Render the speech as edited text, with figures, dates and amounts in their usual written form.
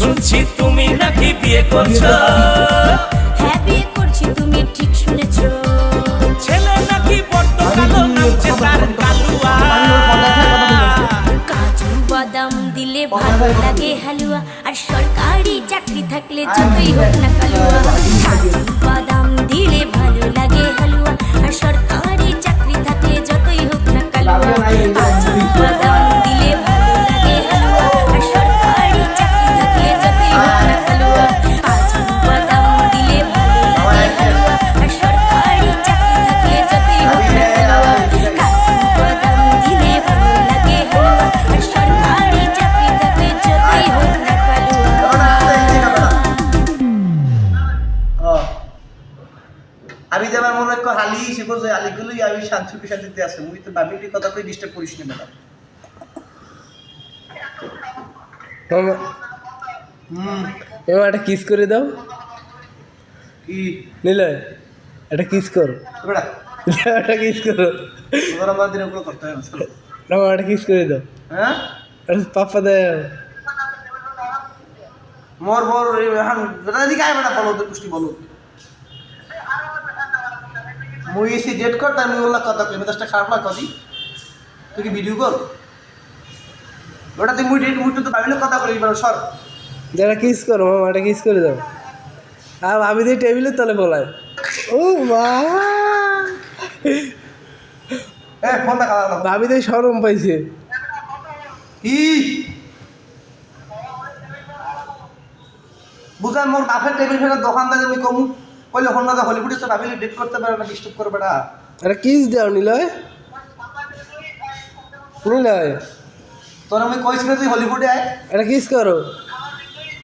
শুনছি তুমি নাকি বিয়ে করছো। হ্যাঁ বিয়ে করছি, তুমি ঠিক শুনেছো। ছেলে নাকি বড্ড কালো, নামছে তার কালুয়া। কাজু বাদাম দিলে ভালো লাগে হালুয়া, আর সরকারি চাকরি থাকলে যতই হোক না কালুয়া। কাজু বাদাম দিলে ভালো লাগে হালুয়া, আর সরকারি চাকরি থাকলে যতই হোক না কালুয়া। কাজু বাদাম দিলে ভালো লাগে হালুয়া, আর সরকারি চাকরি থাকলে যতই হোক না কালুয়া। কাজু বাদাম দিলে ভালো লাগে হালুয়া, আর সরকারি চাকরি থাকলে যতই হোক না কালুয়া। কাজু বাদাম দিলে ভালো লাগে হালুয়া, আর সরকারি চাকরি থাকলে যতই হোক না কালুয়া। আমি যে আমার মনে হয় হালি সে বলছে হালিগুলোই আমি শান্তি শান্তিতে আছে মুই তো বাবিটির কথা কই ডিস্টার্ব করিস না ম্যাডাম। এবার একটা কিস করে দাও। কি নিলয় একটা কিস করো, বেটা একটা কিস করো, তোর আমার দিন ওগুলো করতে হয় না। রামা একটা কিস করে দাও। হ্যাঁ পাপ্পা দেয় মোর মোর এখন বেটা দিকে আয় বেটা বলো তো পুষ্টি বলো মুই এসে ডেট কর তার মুই ওগুলা কথা কই মেজাজটা খারাপ লাগ কদি তুই কি ভিডিও কর ওটা তুই মুই ডেট মুই তো ভাবিলে কথা করি এবার সর যারা কিস করো, মামা একটা কিস করে দাও। আর আমি দিয়ে টেবিলের তলে বলায় ও মা, ফোন দেখা ভাবি তো শরম পাইছে। কি বুঝান মোর বাপের টেবিল ফেরার দোকানদার আমি কমু কইলে ফোন না হলিউডে তো ভাবিলে ডেট করতে পারে না ডিস্টার্ব করবে না। একটা কিস দাও নিলয়, নিলয় তোর আমি কইছি না তুই হলিউডে আয় একটা কিস করো।